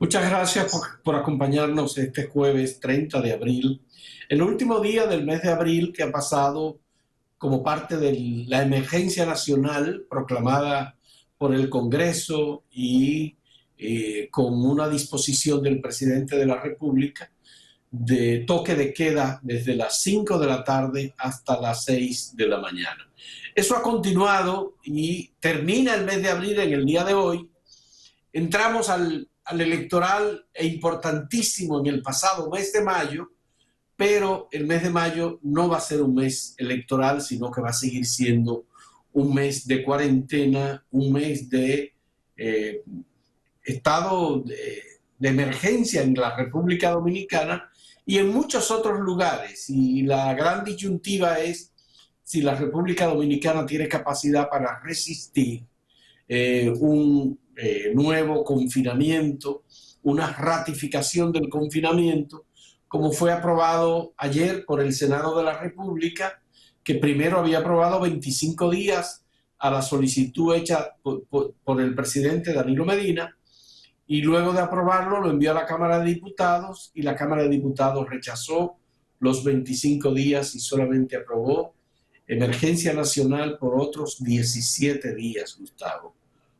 Muchas gracias por acompañarnos este jueves 30 de abril, el último día del mes de abril que ha pasado como parte de la emergencia nacional proclamada por el Congreso y con una disposición del presidente de la República de toque de queda desde las 5 de la tarde hasta las 6 de la mañana. Eso ha continuado y termina el mes de abril en el día de hoy. Entramos al electoral importantísimo en el pasado mes de mayo, pero el mes de mayo no va a ser un mes electoral, sino que va a seguir siendo un mes de cuarentena, un mes de eh, estado de emergencia en la República Dominicana y en muchos otros lugares. Y la gran disyuntiva es si la República Dominicana tiene capacidad para resistir un nuevo confinamiento, una ratificación del confinamiento, como fue aprobado ayer por el Senado de la República, que primero había aprobado 25 días a la solicitud hecha por el presidente Danilo Medina, y luego de aprobarlo lo envió a la Cámara de Diputados y la Cámara de Diputados rechazó los 25 días y solamente aprobó emergencia nacional por otros 17 días, Gustavo.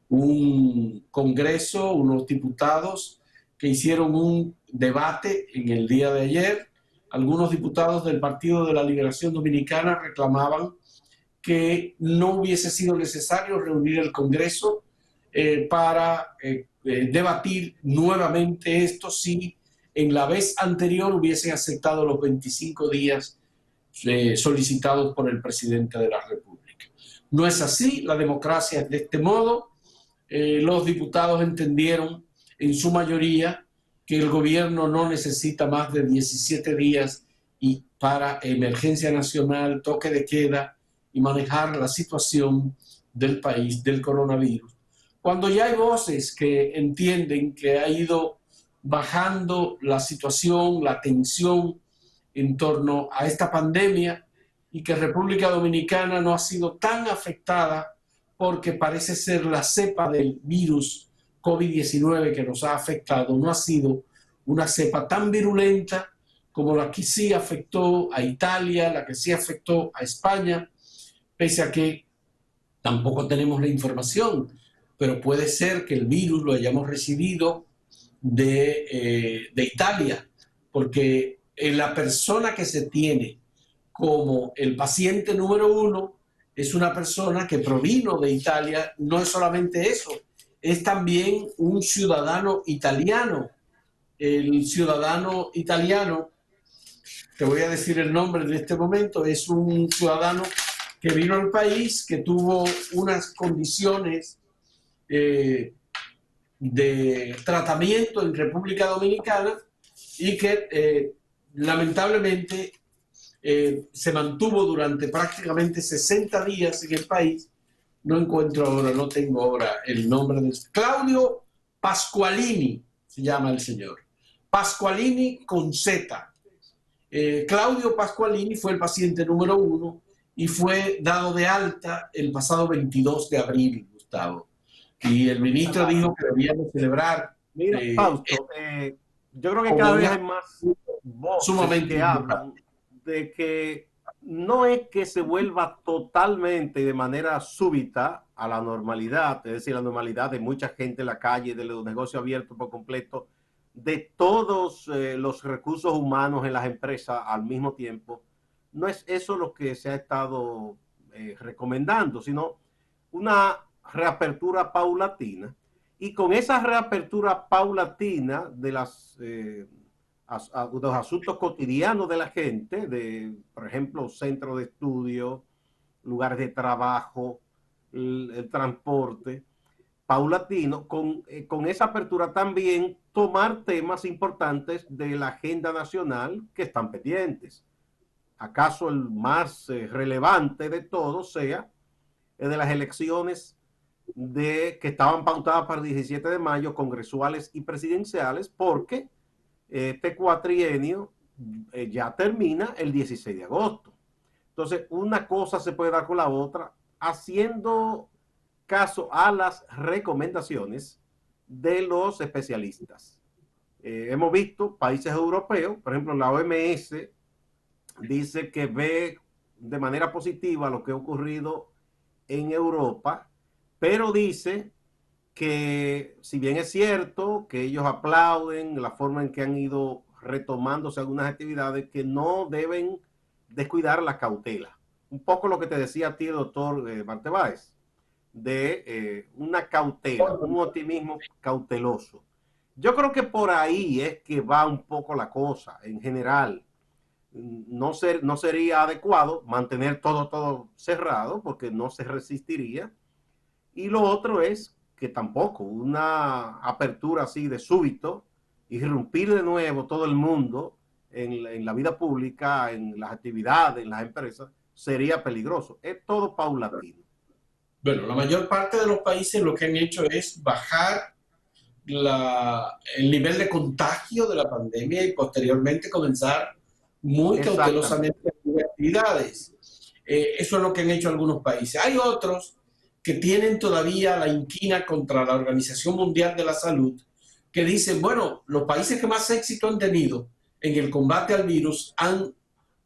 Un congreso, unos diputados que hicieron un debate en el día de ayer. Algunos diputados del Partido de la Liberación Dominicana reclamaban que no hubiese sido necesario reunir el Congreso para debatir nuevamente esto si en la vez anterior hubiesen aceptado los 25 días solicitados por el presidente de la República. No es así, la democracia es de este modo. Los diputados entendieron en su mayoría que el gobierno no necesita más de 17 días y para emergencia nacional, toque de queda y manejar la situación del país, del coronavirus. Cuando ya hay voces que entienden que ha ido bajando la situación, la tensión en torno a esta pandemia y que República Dominicana no ha sido tan afectada porque parece ser la cepa del virus COVID-19 que nos ha afectado, no ha sido una cepa tan virulenta como la que sí afectó a Italia, la que sí afectó a España, pese a que tampoco tenemos la información, pero puede ser que el virus lo hayamos recibido de Italia, porque en la persona que se tiene como el paciente número uno es una persona que provino de Italia. No es solamente eso, es también un ciudadano italiano. El ciudadano italiano, te voy a decir el nombre en este momento, es un ciudadano que vino al país, que tuvo unas condiciones de tratamiento en República Dominicana y que lamentablemente se mantuvo durante prácticamente 60 días en el país. No encuentro ahora, no tengo ahora el nombre de Claudio Pasqualini, se llama el señor. Pasqualini con Z. Claudio Pasqualini fue el paciente número uno y fue dado de alta el pasado 22 de abril, Gustavo. Y el ministro dijo que debíamos celebrar Mira, Fausto, yo creo que como cada vez una hay más voces sumamente que hablan importante. de que no es que se vuelva totalmente y de manera súbita a la normalidad, es decir, la normalidad de mucha gente en la calle, de los negocios abiertos por completo, de todos los recursos humanos en las empresas al mismo tiempo. No es eso lo que se ha estado recomendando, sino una reapertura paulatina. Y con esa reapertura paulatina de los asuntos cotidianos de la gente, por ejemplo, centros de estudio, lugares de trabajo, el transporte, paulatino, con esa apertura también tomar temas importantes de la agenda nacional que están pendientes. ¿Acaso el más relevante de todos sea el de las elecciones que estaban pautadas para el 17 de mayo, congresuales y presidenciales, porque este cuatrienio ya termina el 16 de agosto? Entonces, una cosa se puede dar con la otra, haciendo caso a las recomendaciones de los especialistas. Hemos visto países europeos, por ejemplo, la OMS dice que ve de manera positiva lo que ha ocurrido en Europa, pero dice que si bien es cierto que ellos aplauden la forma en que han ido retomándose algunas actividades, que no deben descuidar la cautela. Un poco lo que te decía a ti, doctor Martebáez, de una cautela, un optimismo cauteloso. Yo creo que por ahí es que va un poco la cosa en general. No sería adecuado mantener todo cerrado porque no se resistiría. Y lo otro es que tampoco una apertura así de súbito, irrumpir de nuevo todo el mundo en la vida pública, en las actividades, en las empresas, sería peligroso. Es todo paulatino. Bueno, la mayor parte de los países lo que han hecho es bajar el nivel de contagio de la pandemia y posteriormente comenzar muy cautelosamente las actividades. Eso es lo que han hecho algunos países. Hay otros que tienen todavía la inquina contra la Organización Mundial de la Salud, que dicen, bueno, los países que más éxito han tenido en el combate al virus han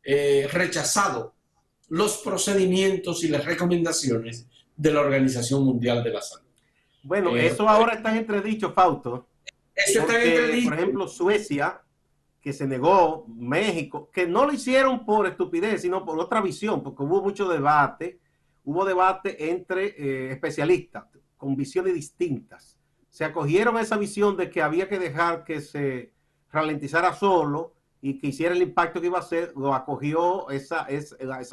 rechazado los procedimientos y las recomendaciones de la Organización Mundial de la Salud. Bueno, eso ahora está en entredicho, Fausto. Eso está en Porque, entredicho. por ejemplo, Suecia, que se negó, México, que no lo hicieron por estupidez, sino por otra visión, porque hubo mucho debate, hubo debate entre especialistas con visiones distintas. Se acogieron a esa visión de que había que dejar que se ralentizara solo y que hiciera el impacto que iba a hacer, lo acogió, esa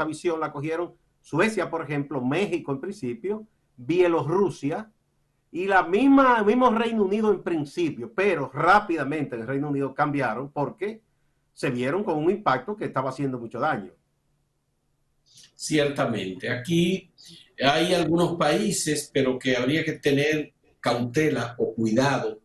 visión la acogieron Suecia, por ejemplo, México en principio, Bielorrusia, y el mismo Reino Unido en principio, pero rápidamente en el Reino Unido cambiaron porque se vieron con un impacto que estaba haciendo mucho daño. Ciertamente. Aquí hay algunos países, pero que habría que tener cautela o cuidado,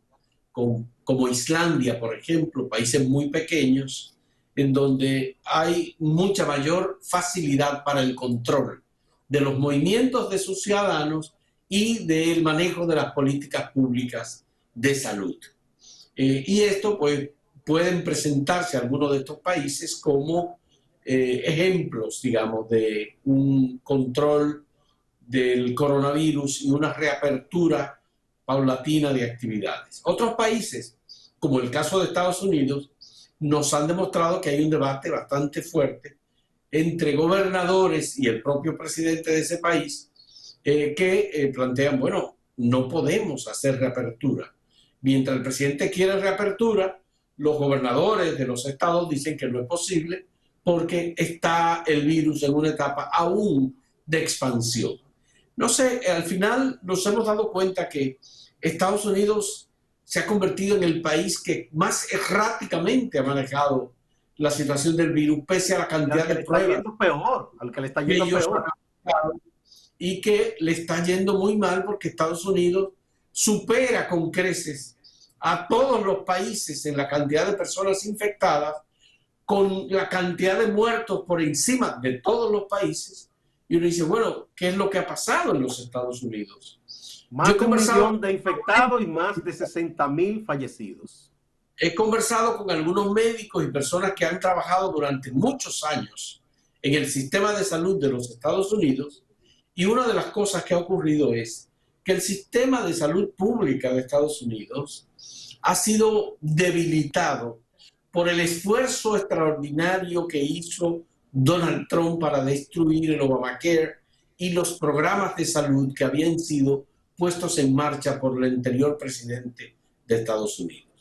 como Islandia, por ejemplo, países muy pequeños, en donde hay mucha mayor facilidad para el control de los movimientos de sus ciudadanos y del manejo de las políticas públicas de salud. Y esto, pues, pueden presentarse algunos de estos países como ejemplos, digamos, de un control del coronavirus y una reapertura paulatina de actividades. Otros países, como el caso de Estados Unidos, nos han demostrado que hay un debate bastante fuerte entre gobernadores y el propio presidente de ese país que plantean, bueno, no podemos hacer reapertura. Mientras el presidente quiere reapertura, los gobernadores de los estados dicen que no es posible porque está el virus en una etapa aún de expansión. No sé, al final nos hemos dado cuenta que Estados Unidos se ha convertido en el país que más erráticamente ha manejado la situación del virus, pese a la cantidad de pruebas. Al que le está yendo peor. Y que le está yendo muy mal porque Estados Unidos supera con creces a todos los países en la cantidad de personas infectadas, con la cantidad de muertos por encima de todos los países. Y uno dice, bueno, ¿qué es lo que ha pasado en los Estados Unidos? Más de 1 millón de infectados y más de 60,000 fallecidos. He conversado con algunos médicos y personas que han trabajado durante muchos años en el sistema de salud de los Estados Unidos, y una de las cosas que ha ocurrido es que el sistema de salud pública de Estados Unidos ha sido debilitado por el esfuerzo extraordinario que hizo Donald Trump para destruir el Obamacare y los programas de salud que habían sido puestos en marcha por el anterior presidente de Estados Unidos.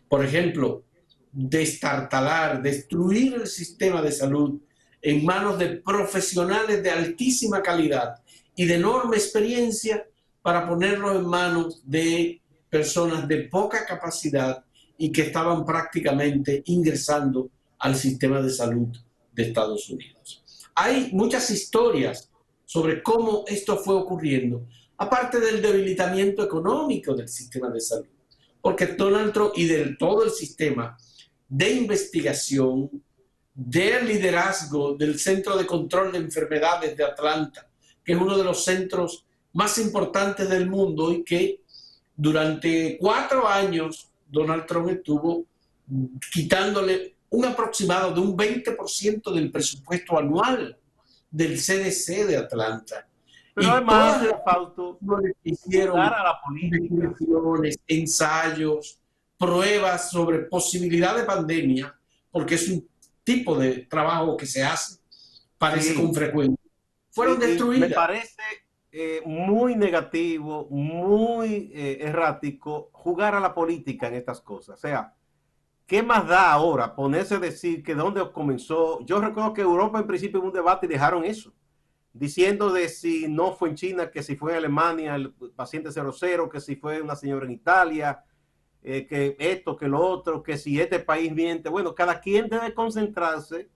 Por ejemplo, destartalar, destruir el sistema de salud en manos de profesionales de altísima calidad y de enorme experiencia para ponerlo en manos de personas de poca capacidad y que estaban prácticamente ingresando al sistema de salud de Estados Unidos. Hay muchas historias sobre cómo esto fue ocurriendo, aparte del debilitamiento económico del sistema de salud, porque Donald Trump y de todo el sistema de investigación, del liderazgo del Centro de Control de Enfermedades de Atlanta, que es uno de los centros más importantes del mundo y que durante 4 años Donald Trump estuvo quitándole un aproximado de un 20% del presupuesto anual del CDC de Atlanta. Pero Y todas además, las Fausto, que jugar hicieron a la política. investigaciones, ensayos, pruebas sobre posibilidad de pandemia, porque es un tipo de trabajo que se hace, parece con Sí, frecuencia, fueron y me destruidas. parece muy negativo, muy errático jugar a la política en estas cosas. O sea, ¿qué más da ahora ponerse a decir que dónde comenzó? Yo recuerdo que Europa en principio en un debate y dejaron eso, diciendo de si no fue en China, que si fue en Alemania el paciente 00, que si fue una señora en Italia, que esto, que lo otro, que si este país miente. Bueno, cada quien debe concentrarse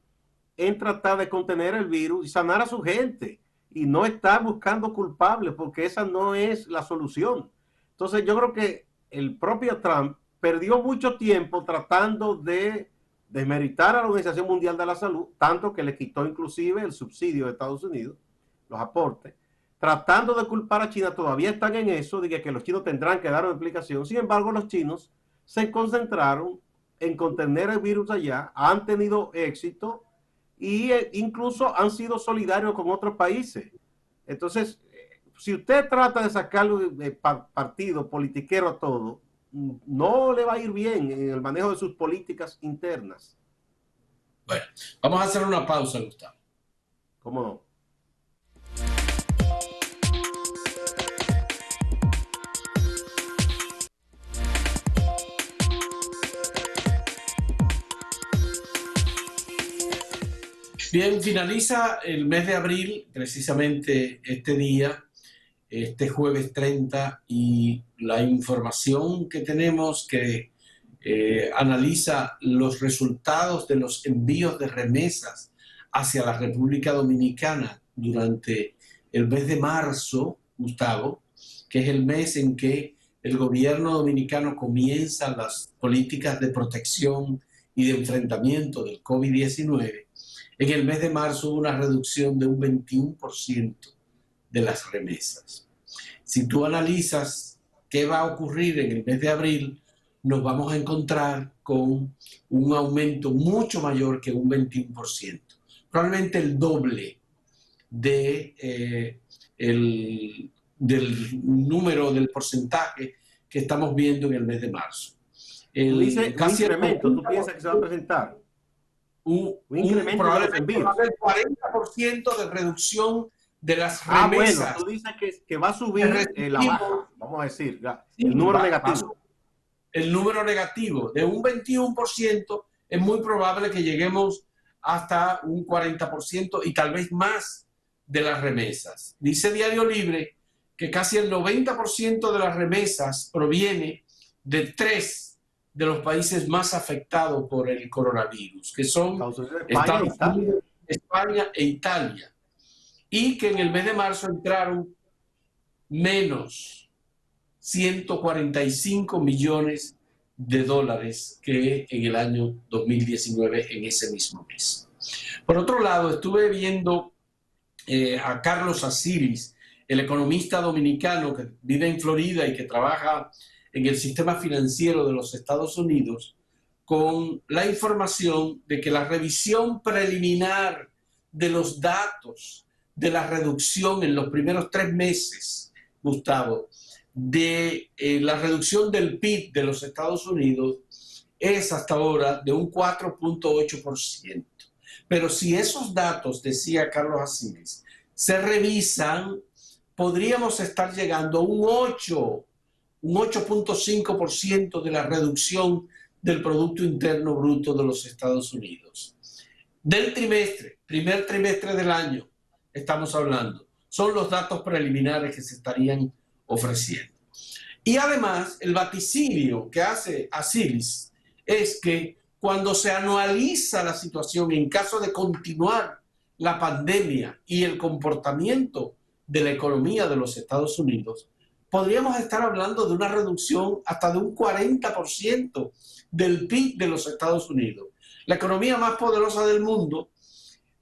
en tratar de contener el virus y sanar a su gente y no estar buscando culpables, porque esa no es la solución. Entonces yo creo que el propio Trump perdió mucho tiempo tratando de desmeritar a la Organización Mundial de la Salud, tanto que le quitó inclusive el subsidio de Estados Unidos, los aportes, tratando de culpar a China. Todavía están en eso, de que los chinos tendrán que dar una explicación. Sin embargo, los chinos se concentraron en contener el virus allá, han tenido éxito y incluso han sido solidarios con otros países. Entonces, si usted trata de sacarlo de partido politiquero a todo, no le va a ir bien en el manejo de sus políticas internas. Bueno, vamos a hacer una pausa, Gustavo. ¿Cómo no? Bien, finaliza el mes de abril, precisamente este día, este jueves 30, y la información que tenemos que analiza los resultados de los envíos de remesas hacia la República Dominicana durante el mes de marzo, Gustavo, que es el mes en que el gobierno dominicano comienza las políticas de protección y de enfrentamiento del COVID-19. En el mes de marzo hubo una reducción de un 21% de las remesas. Si tú analizas qué va a ocurrir en el mes de abril, nos vamos a encontrar con un aumento mucho mayor que un 21%, probablemente el doble de, del número, del porcentaje que estamos viendo en el mes de marzo. Tú dices un Casi el incremento, tú piensas que se va a 90%, presentar un incremento de los probablemente envíos. el 40% de reducción de las Ah, bueno, remesas tú dices que va a que subir la recibimos. baja, vamos a decir, el Sí, número negativo. el número negativo de un 21%, es muy probable que lleguemos hasta un 40% y tal vez más de las remesas. Dice Diario Libre que casi el 90% de las remesas proviene de tres de los países más afectados por el coronavirus, que son Estados Unidos, España e Estados Italia. Unidos, España e Italia, y que en el mes de marzo entraron menos 145 millones de dólares que en el año 2019 en ese mismo mes. Por otro lado, estuve viendo a Carlos Asilis, el economista dominicano que vive en Florida y que trabaja en el sistema financiero de los Estados Unidos, con la información de que la revisión preliminar de los datos de la reducción en los primeros 3 meses, Gustavo, de la reducción del PIB de los Estados Unidos es hasta ahora de un 4.8%. Pero si esos datos, decía Carlos Asiles, se revisan, podríamos estar llegando a un 8.5% de la reducción del Producto Interno Bruto de los Estados Unidos. Del trimestre, primer trimestre del año, estamos hablando. Son los datos preliminares que se estarían ofreciendo. Y además, el vaticinio que hace Asilis es que cuando se anualiza la situación en caso de continuar la pandemia y el comportamiento de la economía de los Estados Unidos, podríamos estar hablando de una reducción hasta de un 40% del PIB de los Estados Unidos. La economía más poderosa del mundo,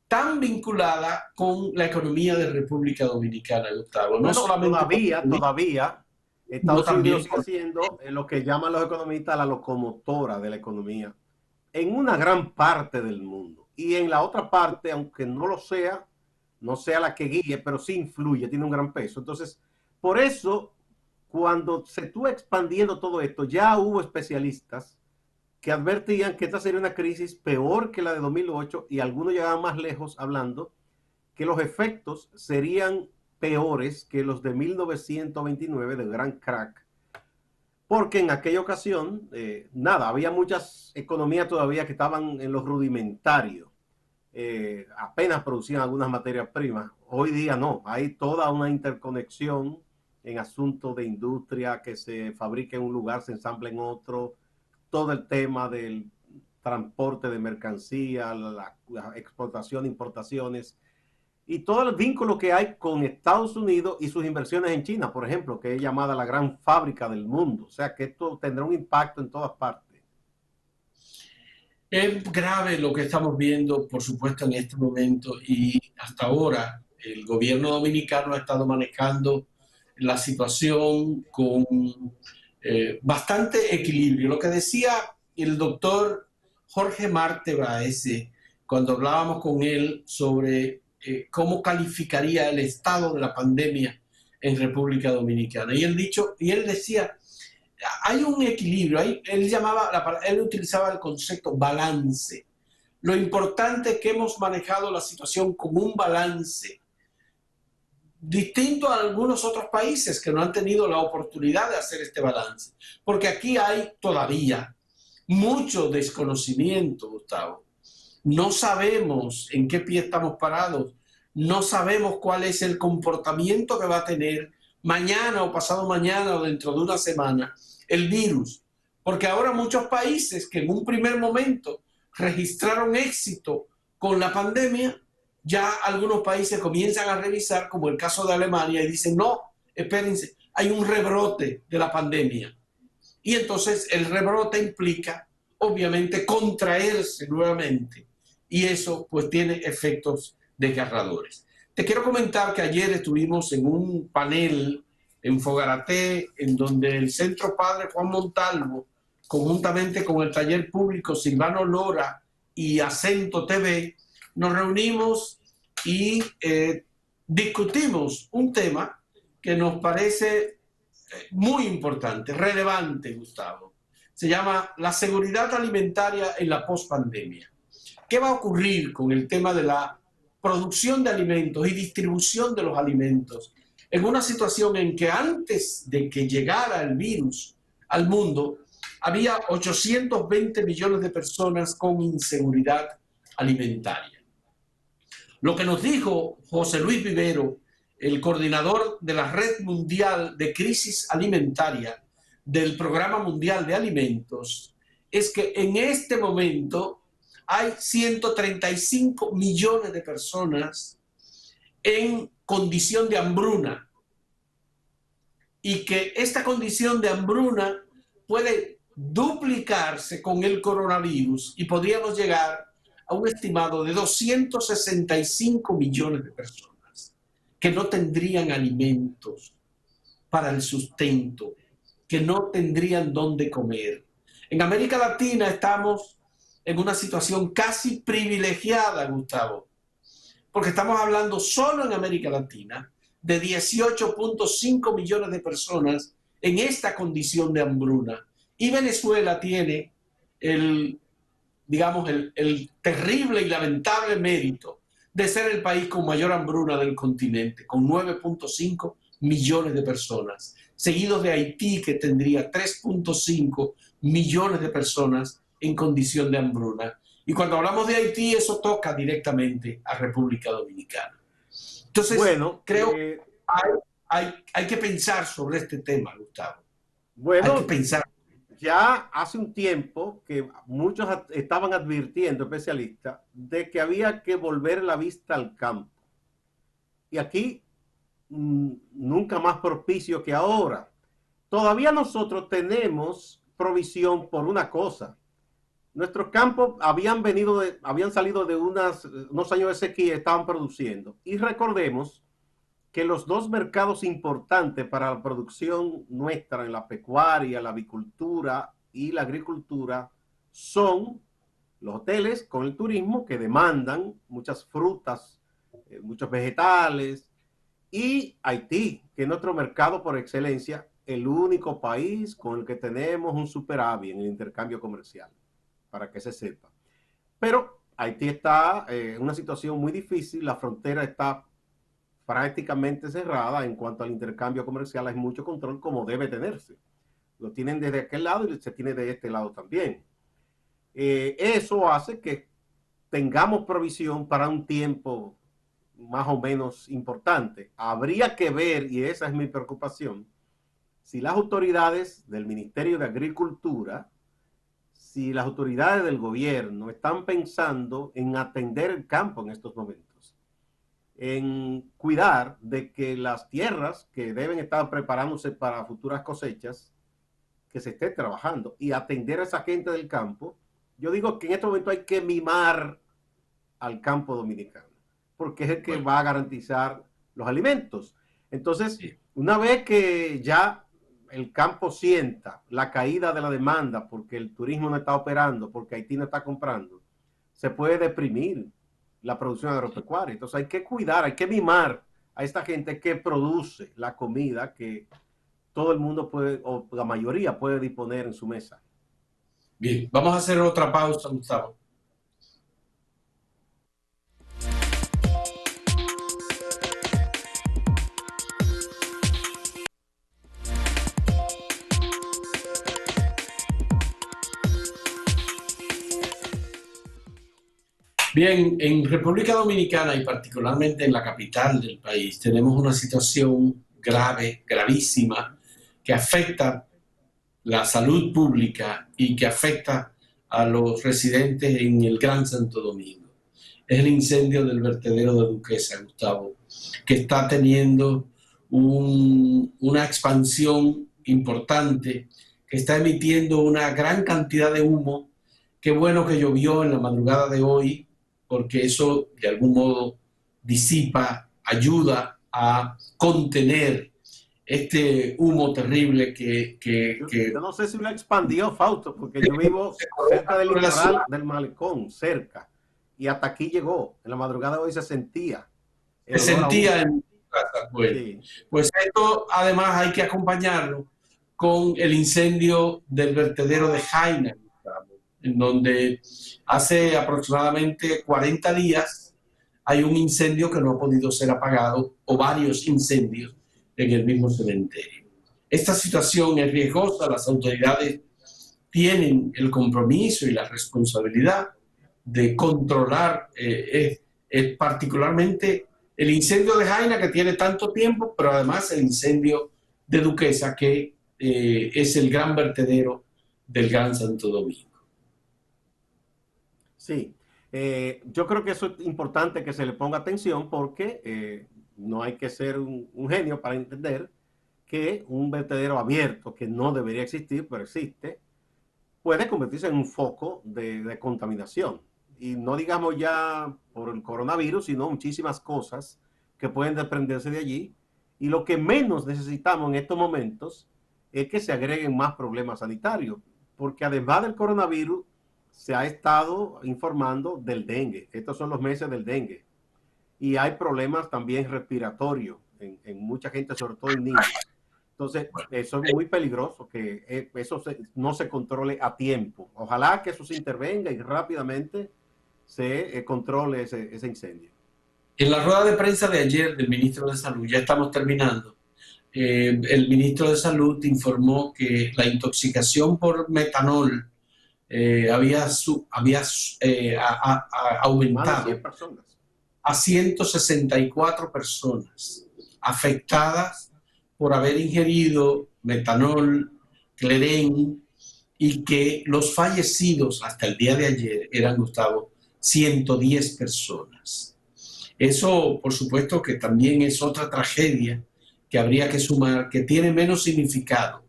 tan vinculada con la economía de República Dominicana, Gustavo. No Bueno, solamente todavía, todavía, Yo Estados Unidos también. sigue siendo lo que llaman los economistas la locomotora de la economía en una gran parte del mundo. Y en la otra parte, aunque no lo sea, no sea la que guíe, pero sí influye, tiene un gran peso. Entonces, por eso, cuando se estuvo expandiendo todo esto, ya hubo especialistas que advertían que esta sería una crisis peor que la de 2008 y algunos llegaban más lejos hablando que los efectos serían peores que los de 1929 del gran crack, porque en aquella ocasión, nada, había muchas economías todavía que estaban en los rudimentarios, apenas producían algunas materias primas. Hoy día no, hay toda una interconexión en asuntos de industria que se fabrica en un lugar, se ensambla en otro, todo el tema del transporte de mercancía, la exportación, importaciones y todo el vínculo que hay con Estados Unidos y sus inversiones en China, por ejemplo, que es llamada la gran fábrica del mundo. O sea que esto tendrá un impacto en todas partes. Es grave lo que estamos viendo, por supuesto, en este momento y hasta ahora el gobierno dominicano ha estado manejando la situación con bastante equilibrio. Lo que decía el doctor Jorge Marte Baeze cuando hablábamos con él sobre cómo calificaría el estado de la pandemia en República Dominicana. Y él decía, hay un equilibrio, él utilizaba el concepto balance. Lo importante es que hemos manejado la situación con un balance, distinto a algunos otros países que no han tenido la oportunidad de hacer este balance, porque aquí hay todavía mucho desconocimiento, Gustavo. No sabemos en qué pie estamos parados, no sabemos cuál es el comportamiento que va a tener mañana o pasado mañana o dentro de una semana el virus, porque ahora muchos países que en un primer momento registraron éxito con la pandemia, ya algunos países comienzan a revisar, como el caso de Alemania, y dicen, no, espérense, hay un rebrote de la pandemia. Y entonces el rebrote implica, obviamente, contraerse nuevamente. Y eso, pues, tiene efectos desgarradores. Te quiero comentar que ayer estuvimos en un panel en Fogaraté, en donde el Centro Padre Juan Montalvo, conjuntamente con el taller público Silvano Lora y Acento TV, nos reunimos y discutimos un tema que nos parece muy importante, relevante, Gustavo. Se llama la seguridad alimentaria en la pospandemia. ¿Qué va a ocurrir con el tema de la producción de alimentos y distribución de los alimentos en una situación en que antes de que llegara el virus al mundo había 820 millones de personas con inseguridad alimentaria? Lo que nos dijo José Luis Vivero, el coordinador de la Red Mundial de Crisis Alimentaria del Programa Mundial de Alimentos, es que en este momento hay 135 millones de personas en condición de hambruna y que esta condición de hambruna puede duplicarse con el coronavirus y podríamos llegar a un estimado de 265 millones de personas que no tendrían alimentos para el sustento, que no tendrían dónde comer. En América Latina estamos en una situación casi privilegiada, Gustavo, porque estamos hablando solo en América Latina de 18.5 millones de personas en esta condición de hambruna. Y Venezuela tiene el terrible y lamentable mérito de ser el país con mayor hambruna del continente, con 9.5 millones de personas, seguido de Haití, que tendría 3.5 millones de personas en condición de hambruna. Y cuando hablamos de Haití, eso toca directamente a República Dominicana. Entonces, Bueno, creo que hay que pensar sobre este tema, Gustavo. Hay que bueno, pensar. ya hace un tiempo que muchos estaban advirtiendo, especialistas, de que había que volver la vista al campo. Y aquí nunca más propicio que ahora. Todavía nosotros tenemos provisión por una cosa. Nuestros campos habían salido de unos años de sequía, estaban produciendo. Y recordemos que los dos mercados importantes para la producción nuestra en la pecuaria, la avicultura y la agricultura son los hoteles con el turismo, que demandan muchas frutas, muchos vegetales, y Haití, que es nuestro mercado por excelencia, el único país con el que tenemos un superávit en el intercambio comercial, para que se sepa. Pero Haití está en una situación muy difícil, la frontera está prácticamente cerrada en cuanto al intercambio comercial, hay mucho control como debe tenerse. Lo tienen desde aquel lado y se tiene de este lado también. Eso hace que tengamos provisión para un tiempo más o menos importante. Habría que ver, y esa es mi preocupación, si las autoridades del Ministerio de Agricultura, si las autoridades del gobierno están pensando en atender el campo en estos momentos, en cuidar de que las tierras que deben estar preparándose para futuras cosechas, que se esté trabajando y atender a esa gente del campo. Yo digo que en este momento hay que mimar al campo dominicano, porque es el que va a garantizar los alimentos. Entonces, una vez que ya el campo sienta la caída de la demanda, porque el turismo no está operando, porque Haití no está comprando, se puede deprimir la producción agropecuaria. Entonces hay que cuidar, hay que mimar a esta gente que produce la comida que todo el mundo puede, o la mayoría puede disponer en su mesa. Bien, vamos a hacer otra pausa, Gustavo. Bien, en República Dominicana y particularmente en la capital del país tenemos una situación grave, gravísima, que afecta la salud pública y que afecta a los residentes en el Gran Santo Domingo. Es el incendio del vertedero de Duquesa, Gustavo, que está teniendo una expansión importante, que está emitiendo una gran cantidad de humo. Qué bueno que llovió en la madrugada de hoy, porque eso de algún modo disipa, ayuda a contener este humo terrible yo no sé si lo expandió, Fausto, porque yo vivo cerca del litoral del Malecón, cerca, y hasta aquí llegó. En la madrugada de hoy se sentía se sentía en mi casa. Bueno, sí. Pues esto además hay que acompañarlo con el incendio del vertedero de Jaina, en donde hace aproximadamente 40 días hay un incendio que no ha podido ser apagado, o varios incendios en el mismo cementerio. Esta situación es riesgosa, las autoridades tienen el compromiso y la responsabilidad de controlar particularmente el incendio de Jaina, que tiene tanto tiempo, pero además el incendio de Duquesa, que es el gran vertedero del Gran Santo Domingo. Sí, yo creo que eso es importante que se le ponga atención, porque no hay que ser un genio para entender que un vertedero abierto, que no debería existir, pero existe, puede convertirse en un foco de contaminación. Y no digamos ya por el coronavirus, sino muchísimas cosas que pueden desprenderse de allí. Y lo que menos necesitamos en estos momentos es que se agreguen más problemas sanitarios, porque además del coronavirus se ha estado informando del dengue. Estos son los meses del dengue. Y hay problemas también respiratorios en mucha gente, sobre todo en niños. Entonces, eso es muy peligroso, que eso no se controle a tiempo. Ojalá que eso se intervenga y rápidamente se controle ese incendio. En la rueda de prensa de ayer del ministro de Salud, ya estamos terminando, el ministro de Salud informó que la intoxicación por metanol había aumentado a 164 personas afectadas por haber ingerido metanol, cleren, y que los fallecidos hasta el día de ayer eran, Gustavo, 110 personas. Eso, por supuesto, que también es otra tragedia que habría que sumar, que tiene menos significado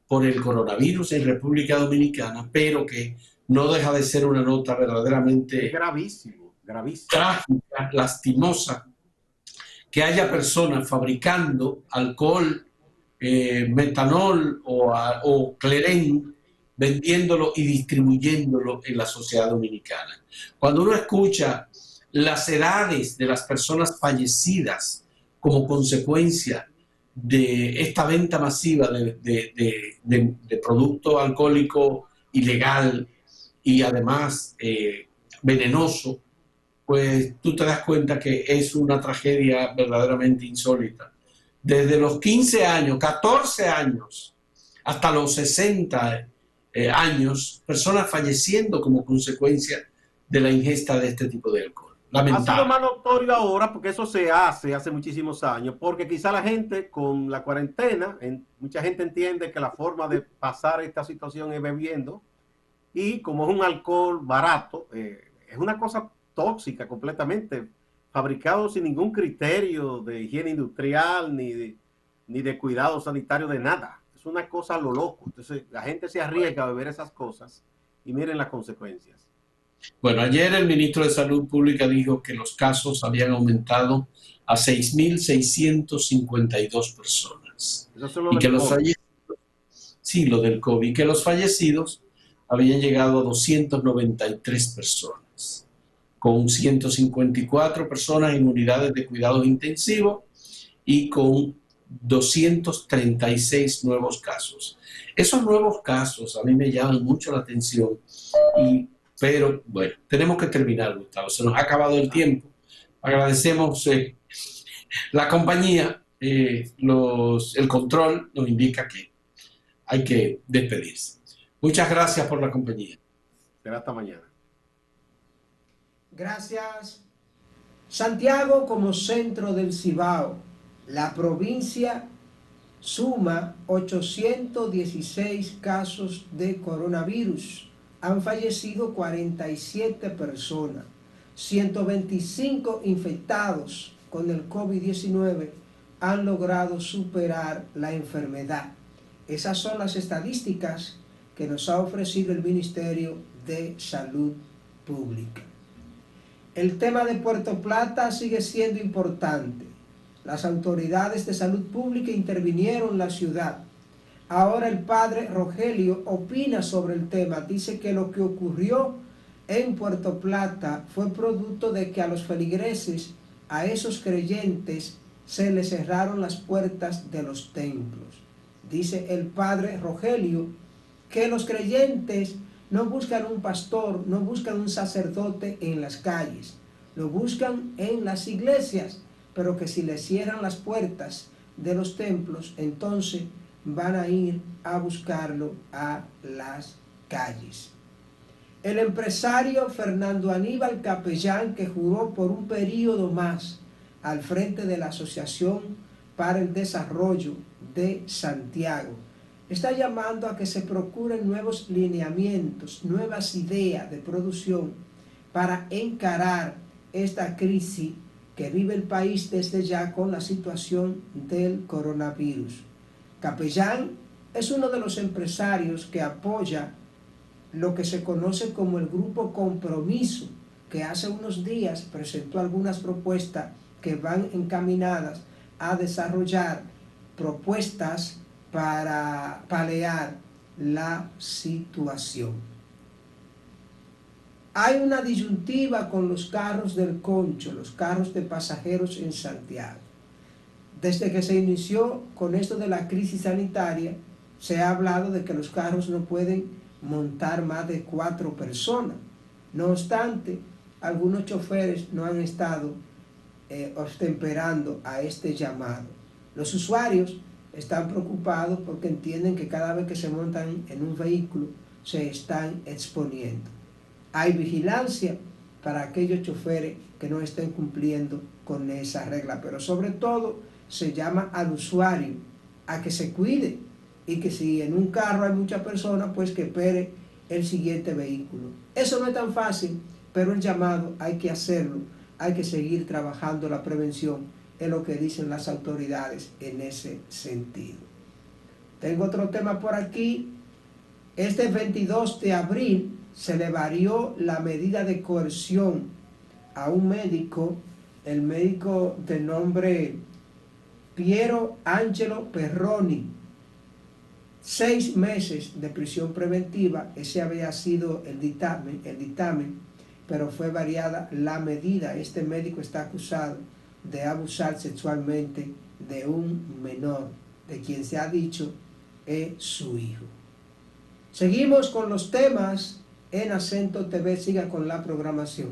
por el coronavirus en República Dominicana, pero que no deja de ser una nota verdaderamente gravísimo, trágica, lastimosa, que haya personas fabricando alcohol, metanol o clerén, vendiéndolo y distribuyéndolo en la sociedad dominicana. Cuando uno escucha las edades de las personas fallecidas como consecuencia de esta venta masiva de producto alcohólico ilegal y además venenoso, pues tú te das cuenta que es una tragedia verdaderamente insólita. Desde los 15 años, 14 años, hasta los 60 años, personas falleciendo como consecuencia de la ingesta de este tipo de alcohol. Ha sido Lamentable. más notorio ahora porque eso se hace muchísimos años, porque quizá la gente con la cuarentena, mucha gente entiende que la forma de pasar esta situación es bebiendo, y como es un alcohol barato, es una cosa tóxica completamente, fabricado sin ningún criterio de higiene industrial ni de cuidado sanitario de nada. Es una cosa a lo loco. Entonces la gente se arriesga a beber esas cosas y miren las consecuencias. Bueno, ayer el ministro de Salud Pública dijo que los casos habían aumentado a 6.652 personas Eso es lo y que del los COVID. fallecidos, sí, lo del COVID, que los fallecidos habían llegado a 293 personas, con 154 personas en unidades de cuidados intensivos y con 236 nuevos casos. Esos nuevos casos a mí me llaman mucho la atención, pero bueno, tenemos que terminar, Gustavo. Se nos ha acabado el tiempo. Agradecemos la compañía, el control nos indica que hay que despedirse. Muchas gracias por la compañía. Será hasta mañana. Gracias. Santiago como centro del Cibao, la provincia suma 816 casos de coronavirus. Han fallecido 47 personas, 125 infectados con el COVID-19 han logrado superar la enfermedad. Esas son las estadísticas que nos ha ofrecido el Ministerio de Salud Pública. El tema de Puerto Plata sigue siendo importante. Las autoridades de salud pública intervinieron en la ciudad. Ahora el padre Rogelio opina sobre el tema. Dice que lo que ocurrió en Puerto Plata fue producto de que a los feligreses, a esos creyentes, se les cerraron las puertas de los templos. Dice el padre Rogelio que los creyentes no buscan un pastor, no buscan un sacerdote en las calles, lo buscan en las iglesias, pero que si les cierran las puertas de los templos, entonces van a ir a buscarlo a las calles. El empresario Fernando Aníbal Capellán, que juró por un periodo más al frente de la Asociación para el Desarrollo de Santiago, está llamando a que se procuren nuevos lineamientos, nuevas ideas de producción para encarar esta crisis que vive el país desde ya con la situación del coronavirus. Capellán es uno de los empresarios que apoya lo que se conoce como el Grupo Compromiso, que hace unos días presentó algunas propuestas que van encaminadas a desarrollar propuestas para paliar la situación. Hay una disyuntiva con los carros del concho, los carros de pasajeros en Santiago. Desde que se inició con esto de la crisis sanitaria, se ha hablado de que los carros no pueden montar más de 4 personas. No obstante, algunos choferes no han estado obtemperando a este llamado. Los usuarios están preocupados porque entienden que cada vez que se montan en un vehículo se están exponiendo. Hay vigilancia para aquellos choferes que no estén cumpliendo con esa regla, pero sobre todo se llama al usuario a que se cuide y que si en un carro hay muchas personas, pues que espere el siguiente vehículo. Eso no es tan fácil, pero el llamado hay que hacerlo, hay que seguir trabajando la prevención, es lo que dicen las autoridades en ese sentido. Tengo otro tema por aquí. Este 22 de abril se le varió la medida de coerción a un médico el médico de nombre Piero Angelo Perroni, 6 meses de prisión preventiva. Ese había sido el dictamen, pero fue variada la medida. Este médico está acusado de abusar sexualmente de un menor, de quien se ha dicho es su hijo. Seguimos con los temas en Acento TV. Siga con la programación.